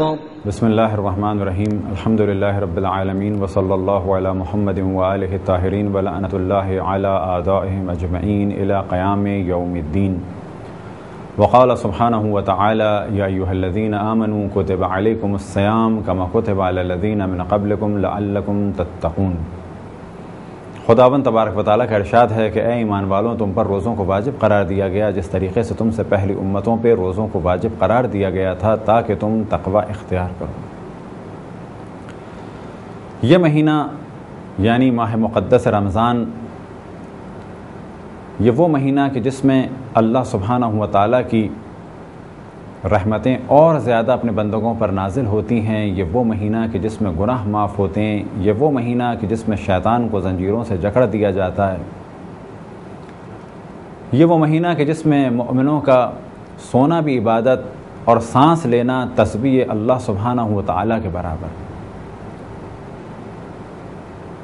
أكبر. بسم الله الرحمن الرحيم. الحمد لله رب العالمين وصلى الله على محمد وآله الطاهرين ولعنة الله على أعدائهم أجمعين إلى قيام يوم الدين. وقال سبحانه وتعالى يا أيها الذين آمنوا كتب عليكم الصيام كما كتب على الذين من قبلكم لعلكم تتقون. خداوند تبارک و تعالیٰ کا ارشاد ہے کہ اے ایمان والوں، تم پر روزوں کو واجب قرار دیا گیا جس طریقے سے تم سے پہلی امتوں پہ روزوں کو واجب قرار دیا گیا تھا تاکہ تم تقوی اختیار کرو. یہ مہینہ یعنی ماہ مقدس رمضان، یہ وہ مہینہ کہ جس میں اللہ سبحانہ و تعالیٰ کی رحمتیں اور زیادہ اپنے بندگوں پر نازل ہوتی ہیں. یہ وہ مہینہ کہ جس میں گناہ معاف ہوتے ہیں. یہ وہ مہینہ کہ جس میں شیطان کو زنجیروں سے جکڑ دیا جاتا ہے. یہ وہ مہینہ کہ جس میں مومنوں کا سونا بھی عبادت اور سانس لینا تسبیح اللہ سبحانہ و تعالیٰ کے برابر.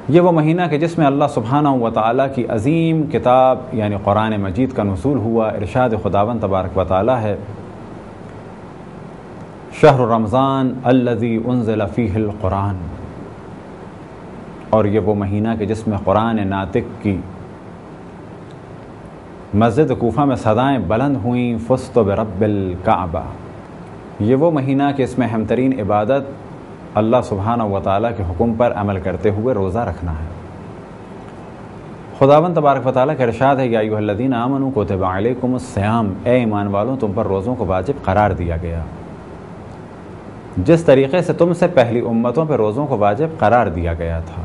یہ وہ مہینہ کہ جس میں اللہ سبحانہ و تعالیٰ کی عظیم کتاب یعنی قرآن مجید کا نزول ہوا. ارشاد خداوند تبارک و تعالیٰ ہے شہر رمضان الذی انزل فیہ القرآن، اور یہ وہ مہینہ کہ جس میں قرآن ناطق کی مسجد کوفہ میں صدائیں بلند ہوئیں فزت برب الکعبہ. یہ وہ مہینہ کہ اس میں اہم ترین عبادت اللہ سبحانہ و تعالیٰ کے حکم پر عمل کرتے ہوئے روزہ رکھنا ہے. خداوند تبارک و تعالیٰ کا ارشاد ہے یا ایھا الذین آمنوا کتب علیکم الصیام، اے ایمان والوں تم پر روزوں کو واجب قرار دیا گیا جس طریقے سے تم سے پہلی امتوں پہ روزوں کو واجب قرار دیا گیا تھا.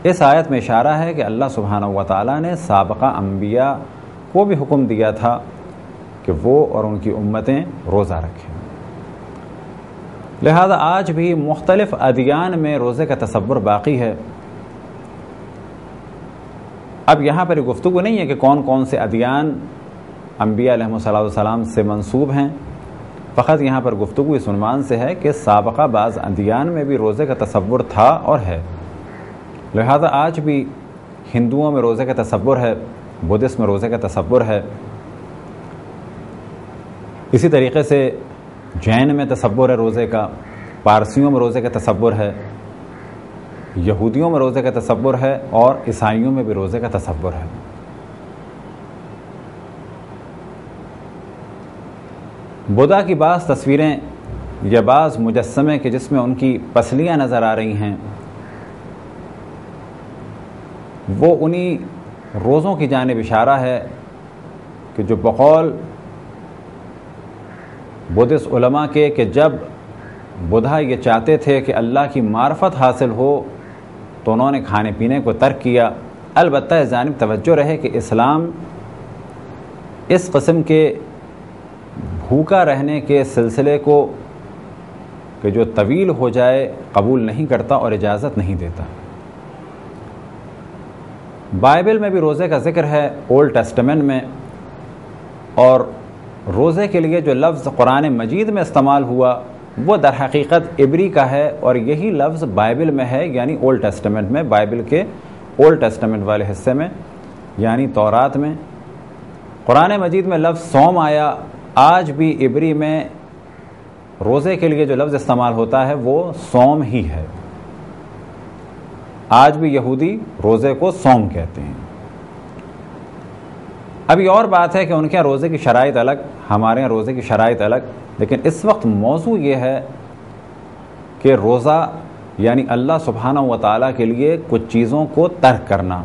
اس آیت میں اشارہ ہے کہ اللہ سبحانہ و تعالیٰ نے سابقہ انبیاء کو بھی حکم دیا تھا کہ وہ اور ان کی امتیں روزہ رکھیں. لہذا آج بھی مختلف ادیان میں روزے کا تصور باقی ہے. اب یہاں پر گفتگو نہیں ہے کہ کون کون سے ادیان انبیاء علیہ السلام سے منسوب ہیں، فقط یہاں پر گفتگو اس عنوان سے ہے کہ سابقہ بعض ادیان میں بھی روزے کا تصور تھا اور ہے. لہذا آج بھی ہندوؤں میں روزے کا تصور ہے، بدھسٹ میں روزے کا تصور ہے، اسی طریقے سے جین میں تصور ہے روزے کا، پارسیوں میں روزے کا تصور ہے، یہودیوں میں روزے کا تصور ہے اور عیسائیوں میں بھی روزے کا تصور ہے. بدھا کی بعض تصویریں یا بعض مجسمے کہ جس میں ان کی پسلیاں نظر آ رہی ہیں وہ انہی روزوں کی جانب اشارہ ہے کہ جو بقول بدھسٹ علماء کے کہ جب بدھا یہ چاہتے تھے کہ اللہ کی معرفت حاصل ہو تو انہوں نے کھانے پینے کو ترک کیا. البتہ اس جانب توجہ رہے کہ اسلام اس قسم کے بھوکا رہنے کے سلسلے کو کہ جو طویل ہو جائے قبول نہیں کرتا اور اجازت نہیں دیتا. بائبل میں بھی روزے کا ذکر ہے اولڈ ٹیسٹمنٹ میں، اور روزے کے لیے جو لفظ قرآن مجید میں استعمال ہوا وہ در حقیقت عبری کا ہے، اور یہی لفظ بائبل میں ہے یعنی اولڈ ٹیسٹمنٹ میں، بائبل کے اولڈ ٹیسٹمنٹ والے حصے میں یعنی تورات میں. قرآن مجید میں لفظ صوم آیا. آج بھی عبری میں روزے کے لیے جو لفظ استعمال ہوتا ہے وہ صوم ہی ہے. آج بھی یہودی روزے کو صوم کہتے ہیں. اب یہ اور بات ہے کہ ان کے روزے کی شرائط الگ، ہمارے یہاں روزے کی شرائط الگ، لیکن اس وقت موضوع یہ ہے کہ روزہ یعنی اللہ سبحانہ و تعالیٰ کے لیے کچھ چیزوں کو ترک کرنا،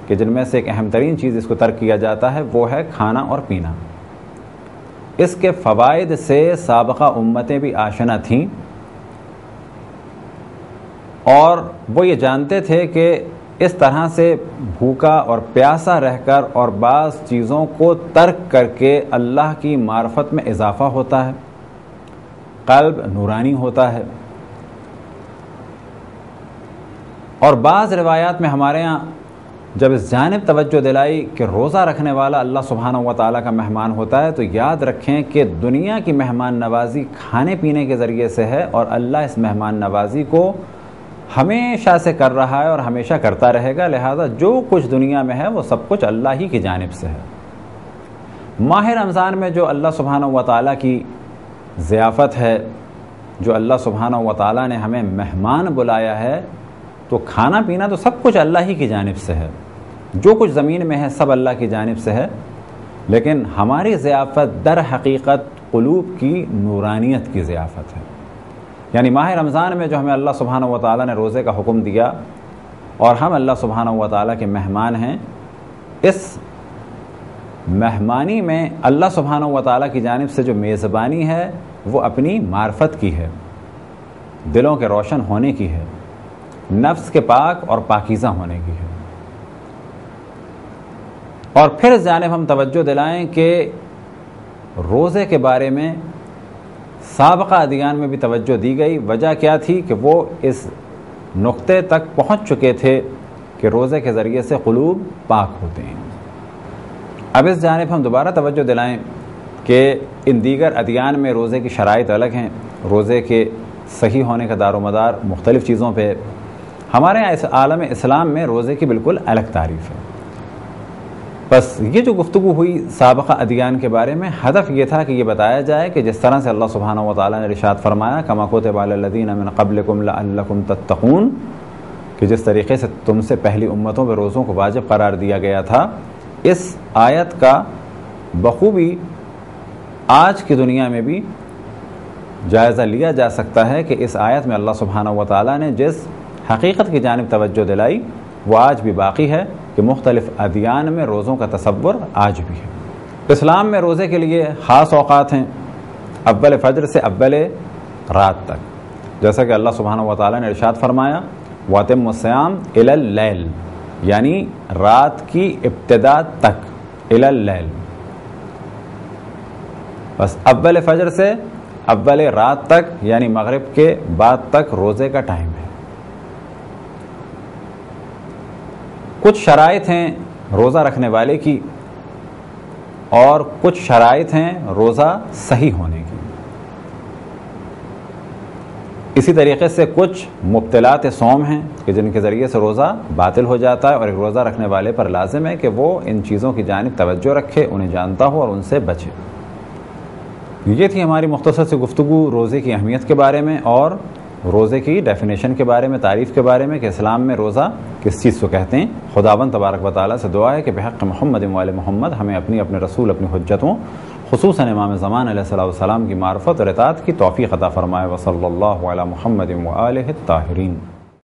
کہ جن میں سے ایک اہم ترین چیز اس کو ترک کیا جاتا ہے وہ ہے کھانا اور پینا. اس کے فوائد سے سابقہ امتیں بھی آشنا تھیں، اور وہ یہ جانتے تھے کہ اس طرح سے بھوکا اور پیاسا رہ کر اور بعض چیزوں کو ترک کر کے اللہ کی معرفت میں اضافہ ہوتا ہے، قلب نورانی ہوتا ہے. اور بعض روایات میں ہمارے ہاں جب اس جانب توجہ دلائی کہ روزہ رکھنے والا اللہ سبحانہ و تعالیٰ کا مہمان ہوتا ہے تو یاد رکھیں کہ دنیا کی مہمان نوازی کھانے پینے کے ذریعے سے ہے، اور اللہ اس مہمان نوازی کو ہمیشہ سے کر رہا ہے اور ہمیشہ کرتا رہے گا. لہذا جو کچھ دنیا میں ہے وہ سب کچھ اللہ ہی کی جانب سے ہے. ماہ رمضان میں جو اللہ سبحانہ و تعالیٰ کی ضیافت ہے جو اللہ سبحانہ و تعالیٰ نے ہمیں مہمان بلایا ہے تو کھانا پینا تو سب کچھ اللہ ہی کی جانب سے ہے، جو کچھ زمین میں ہے سب اللہ کی جانب سے ہے، لیکن ہماری ضیافت در حقیقت قلوب کی نورانیت کی ضیافت ہے۔ یعنی ماہ رمضان میں جو ہمیں اللہ سبحانہ و تعالیٰ نے روزے کا حکم دیا اور ہم اللہ سبحانہ و تعالیٰ کے مہمان ہیں، اس مہمانی میں اللہ سبحانہ و تعالیٰ کی جانب سے جو میزبانی ہے وہ اپنی معرفت کی ہے، دلوں کے روشن ہونے کی ہے، نفس کے پاک اور پاکیزہ ہونے کی ہے۔ اور پھر اس جانب ہم توجہ دلائیں کہ روزے کے بارے میں سابقہ ادیان میں بھی توجہ دی گئی۔ وجہ کیا تھی کہ وہ اس نقطے تک پہنچ چکے تھے کہ روزے کے ذریعے سے قلوب پاک ہوتے ہیں۔ اب اس جانب ہم دوبارہ توجہ دلائیں کہ ان دیگر ادیان میں روزے کی شرائط الگ ہیں، روزے کے صحیح ہونے کا دار و مدار مختلف چیزوں پہ، ہمارے یہاں اس عالم اسلام میں روزے کی بالکل الگ تعریف ہے۔ بس یہ جو گفتگو ہوئی سابقہ ادیان کے بارے میں، ہدف یہ تھا کہ یہ بتایا جائے کہ جس طرح سے اللہ سبحانہ و تعالیٰ نے ارشاد فرمایا کما کتب علی الذین من قبلکم لعلکم تتقون، کہ جس طریقے سے تم سے پہلی امتوں پہ روزوں کو واجب قرار دیا گیا تھا، اس آیت کا بخوبی آج کی دنیا میں بھی جائزہ لیا جا سکتا ہے کہ اس آیت میں اللہ سبحانہ و تعالیٰ نے جس حقیقت کی جانب توجہ دلائی وہ آج بھی باقی ہے کہ مختلف ادیان میں روزوں کا تصور آج بھی ہے۔ اسلام میں روزے کے لیے خاص اوقات ہیں، اول فجر سے اول رات تک، جیسا کہ اللہ سبحانہ و تعالیٰ نے ارشاد فرمایا وَأَتِمُّوا الصِّيَامَ إِلَى اللَّيْلِ، یعنی رات کی ابتدا تک، إِلَى اللَّيْلِ، بس اول فجر سے اول رات تک یعنی مغرب کے بعد تک روزے کا ٹائم ہے۔ کچھ شرائط ہیں روزہ رکھنے والے کی اور کچھ شرائط ہیں روزہ صحیح ہونے کی۔ اسی طریقے سے کچھ مبطلات صوم ہیں کہ جن کے ذریعے سے روزہ باطل ہو جاتا ہے، اور ایک روزہ رکھنے والے پر لازم ہے کہ وہ ان چیزوں کی جانب توجہ رکھے، انہیں جانتا ہو اور ان سے بچے۔ یہ تھی ہماری مختصر سی گفتگو روزے کی اہمیت کے بارے میں اور روزے کی ڈیفینیشن کے بارے میں، تعریف کے بارے میں کہ اسلام میں روزہ کس چیز کو کہتے ہیں۔ خداوند تبارک و تعالیٰ سے دعا ہے کہ بحق محمد وآل محمد ہمیں اپنے رسول، اپنی حجتوں، خصوصاً امام زمان علیہ السلام کی معرفت اور اطاعت کی توفیق عطا فرمائے۔ وصلی اللہ علی محمد وآلہ الطاہرین۔